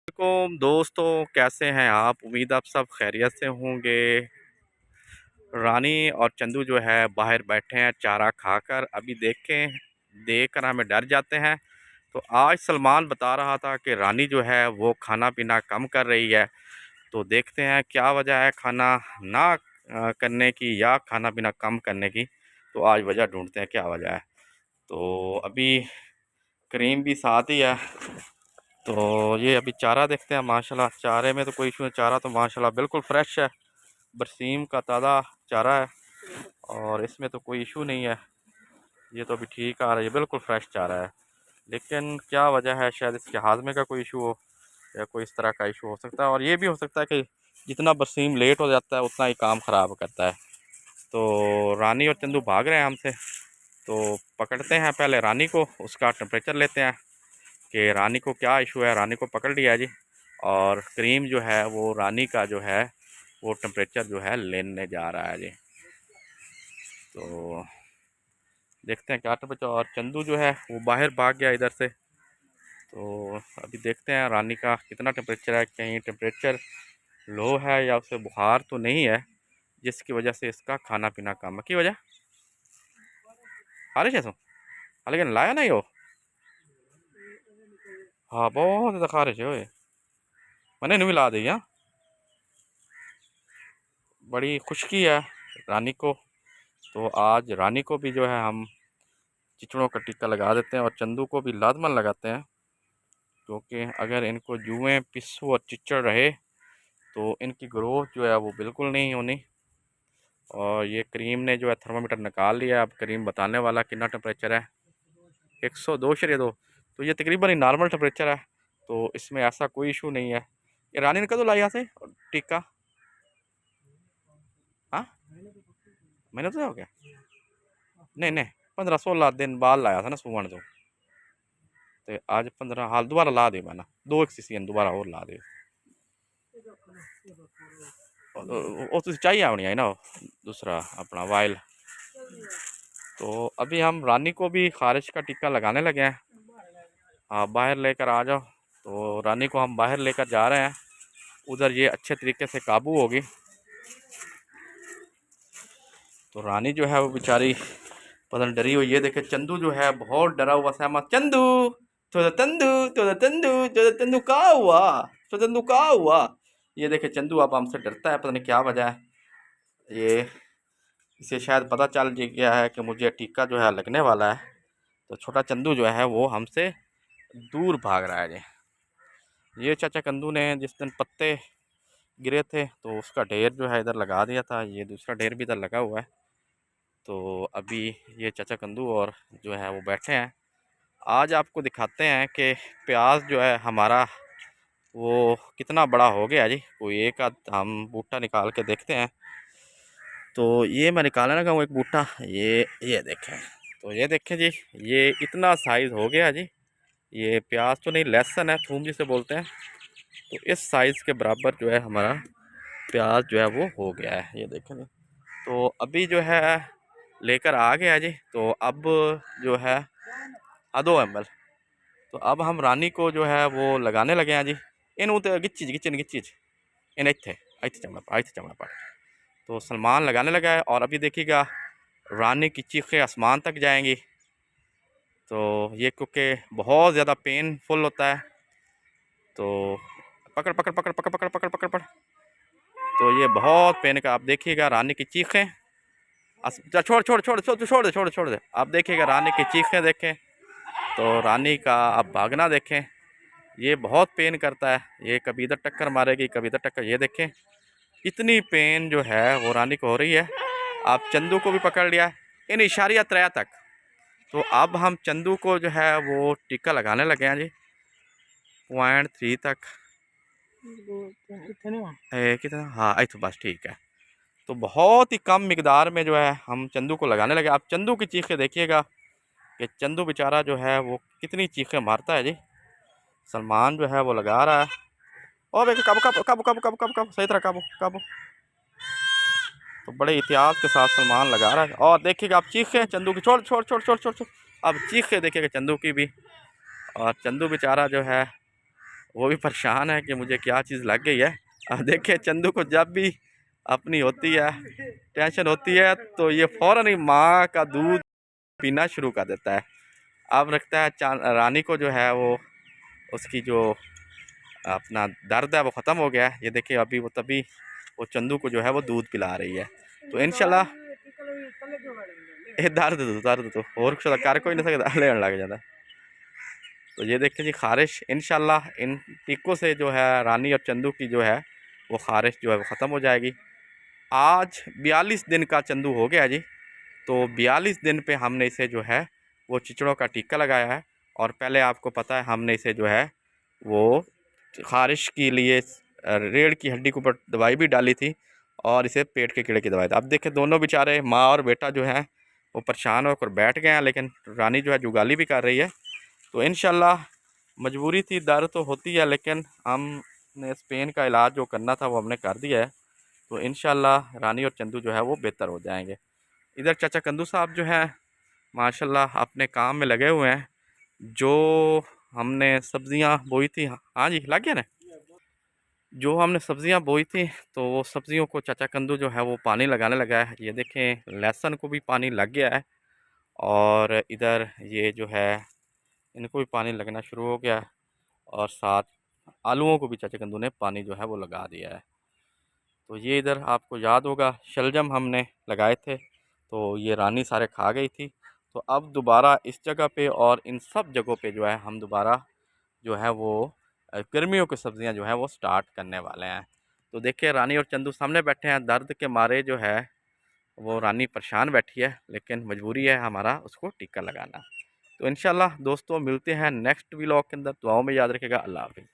वालेकुम दोस्तों, कैसे हैं आप? उम्मीद आप सब खैरियत से होंगे। रानी और चंदू जो है बाहर बैठे हैं चारा खाकर। अभी देखकर हमें डर जाते हैं। तो आज सलमान बता रहा था कि रानी जो है वो खाना पीना कम कर रही है। तो देखते हैं क्या वजह है खाना ना करने की या खाना पीना कम करने की। तो आज वजह ढूंढते हैं क्या वजह है। तो अभी करीम भी साथ ही है। तो ये अभी चारा देखते हैं। माशाल्लाह चारे में तो कोई इशू नहीं, चारा तो माशाल्लाह बिल्कुल फ्रेश है। बरसीम का ताज़ा चारा है और इसमें तो कोई इशू नहीं है। ये तो अभी ठीक आ रहा है, ये बिल्कुल फ्रेश चारा है। लेकिन क्या वजह है, शायद इसके हाजमे का कोई इशू हो या कोई इस तरह का इशू हो सकता है। और ये भी हो सकता है कि जितना बरसीम लेट हो जाता है उतना ही काम ख़राब करता है। तो रानी और चंदू भाग रहे हैं हमसे। तो पकड़ते हैं पहले रानी को, उसका टेम्परेचर लेते हैं कि रानी को क्या इशू है। रानी को पकड़ लिया जी। और करीम जो है वो रानी का जो है वो टेम्परेचर जो है लेने जा रहा है जी। तो देखते हैं क्या टेम्परेचर। और चंदू जो है वो बाहर भाग गया इधर से। तो अभी देखते हैं रानी का कितना टेम्परेचर है, कहीं टेम्परेचर लो है या उसे बुखार तो नहीं है जिसकी वजह से इसका खाना पीना कम है। की वजह खारिश है सो लेकिन लाया नहीं हो। हाँ बहुत ज़्यादा खारिश है ओए। मैंने नहीं ला दी। हाँ बड़ी खुश्की है रानी को। तो आज रानी को भी जो है हम चिचड़ों का टीका लगा देते हैं और चंदू को भी लाजमन लगाते हैं। क्योंकि अगर इनको जुएँ पिस्सू और चिचड़ रहे तो इनकी ग्रोथ जो है वो बिल्कुल नहीं होनी। और ये करीम ने जो है थर्मामीटर निकाल लिया। अब करीम बताने वाला कितना टेम्परेचर है। 102.2। तो ये तकरीबन ही नॉर्मल टेम्परेचर है। तो इसमें ऐसा कोई इशू नहीं है। ये रानी ने कदों लाया यहाँ से टीका? हाँ मैंने तो हो गया नहीं नहीं 15-16 दिन बाद लाया था ना सूवन तो। आज 15 हाल दोबारा ला दे मैंने 2 एक दोबारा और ला दे। वो तो चाहिए होनी है ना दूसरा अपना वाइल। तो अभी हम रानी को भी खारिश का टीका लगाने लगे हैं। हाँ बाहर लेकर आ जाओ। तो रानी को हम बाहर लेकर जा रहे हैं, उधर ये अच्छे तरीके से काबू होगी। तो रानी जो है वो बेचारी पता नहीं डरी हुई। ये देखे चंदू जो है बहुत डरा हुआ सहमत। चंदू तो तंदू तो तंदू तो तंदू कहाँ हुआ, तो तंदू कहाँ हुआ। ये देखे चंदू अब हमसे डरता है, पता नहीं क्या वजह है। ये इसे शायद पता चल गया है कि मुझे टीका जो है लगने वाला है। तो छोटा चंदू जो है वो हमसे दूर भाग रहा है जी। ये चाचा कंदू ने जिस दिन पत्ते गिरे थे तो उसका ढेर जो है इधर लगा दिया था। ये दूसरा ढेर भी इधर लगा हुआ है। तो अभी ये चाचा कंदू और जो है वो बैठे हैं। आज आपको दिखाते हैं कि प्याज जो है हमारा वो कितना बड़ा हो गया जी। कोई एक आध हम बूटा निकाल के देखते हैं। तो ये मैं निकालने लगा हूँ एक बूटा। ये देखें। तो ये देखें जी, ये इतना साइज़ हो गया जी। ये प्याज तो नहीं, लहसुन है, थूम जिसे बोलते हैं। तो इस साइज़ के बराबर जो है हमारा प्याज जो है वो हो गया है। ये देखें जी। तो अभी जो है लेकर आ गया जी। तो अब जो है 2 ml। तो अब हम रानी को जो है वो लगाने लगे हैं जी। इन तो गिच्चीज इन इत्थे चमड़ा पा। तो सलमान लगाने लगा है और अभी देखिएगा रानी की चीखें आसमान तक जाएंगी। तो ये क्योंकि बहुत ज़्यादा पेनफुल होता है। तो पकड़ पकड़ पकड़ पकड़ पकड़ पकड़ पकड़ पकड़। तो ये बहुत पेन का, आप देखिएगा रानी की चीखें। छोड़ छोड़ छोड़ छोड़ छोड़ दे छोड़ दे छोड़ दे। आप देखिएगा रानी की चीखें देखें। तो रानी का आप भागना देखें। ये बहुत पेन करता है। ये कभी इधर टक्कर मारेगी कभी इधर टक्कर। ये देखें इतनी पेन जो है वो रानी को हो रही है। आप चंदू को भी पकड़ लिया इन इशारिया 3 तक। तो अब हम चंदू को जो है वो टीका लगाने लगे हैं जी 0.3 तक। कितना, हाँ तो बस ठीक है। तो बहुत ही कम मिकदार में जो है हम चंदू को लगाने लगे। आप चंदू की चीखें देखिएगा कि चंदू बेचारा जो है वो कितनी चीखें मारता है जी। सलमान जो है वो लगा रहा है। और देखिए काबू काबू काबू काबू काबू काबू काबू सही तरह काबू काबू। तो बड़े एहतियात के साथ सलमान लगा रहा है। और देखिएगा आप चीखें चंदू की, छोड़ छोड़ छोड़ छोड़ छोड़ छोड़। अब चीखें देखिएगा चंदू की भी। और चंदू बेचारा जो है वो भी परेशान है कि मुझे क्या चीज़ लग गई है। अब देखिए चंदू को जब भी अपनी होती है, टेंशन होती है, तो ये फ़ौरन ही माँ का दूध पीना शुरू कर देता है। अब लगता है रानी को जो है वो उसकी जो अपना दर्द है वो ख़त्म हो गया है। ये देखिए अभी वो तभी वो चंदू को जो है वो दूध पिला रही है। तो इंशाल्लाह ये दर्द तो और कुछ कर कोई नहीं सकता, लेने लग जाता है। तो ये देखिए जी ख़ारिश इंशाल्लाह इन टीकों से जो है रानी और चंदू की जो है वो ख़ारिश जो है वो ख़त्म हो जाएगी। आज 42 दिन का चंदू हो गया जी। तो 42 दिन पे हमने इसे जो है वो चिचड़ों का टीका लगाया है। और पहले आपको पता है हमने इसे जो है वो ख़ारिश के लिए रीढ़ की हड्डी के ऊपर दवाई भी डाली थी और इसे पेट के कीड़े की दवाई थी। अब देखिए दोनों बेचारे माँ और बेटा जो है वो परेशान होकर बैठ गए हैं, लेकिन रानी जो है जुगाली भी कर रही है। तो इंशाल्लाह मजबूरी थी, दर्द तो होती है, लेकिन हमने इस पेन का इलाज जो करना था वो हमने कर दिया है। तो इंशाल्लाह रानी और चंदू जो है वो बेहतर हो जाएंगे। इधर चाचा कंदू साहब जो हैं माशाल्लाह अपने काम में लगे हुए हैं। जो हमने सब्जियां बोई थी, हाँ जी लग गया ना, जो हमने सब्जियां बोई थी तो वो सब्जियों को चाचा कंदू जो है वो पानी लगाने लगा है। ये देखें लहसुन को भी पानी लग गया है और इधर ये जो है इनको भी पानी लगना शुरू हो गया है और साथ आलूओं को भी चाचा कंदू ने पानी जो है वो लगा दिया है। तो ये इधर आपको याद होगा शलजम हमने लगाए थे तो ये रानी सारे खा गई थी। तो अब दोबारा इस जगह पे और इन सब जगहों पे जो है हम दोबारा जो है वो गर्मियों की सब्ज़ियां जो है वो स्टार्ट करने वाले हैं। तो देखिए रानी और चंदू सामने बैठे हैं, दर्द के मारे जो है वो रानी परेशान बैठी है, लेकिन मजबूरी है हमारा उसको टीका लगाना। तो इंशाल्लाह दोस्तों मिलते हैं नेक्स्ट व्लॉग के अंदर। दुआओं में याद रखिएगा। अल्लाह हाफ़िज़।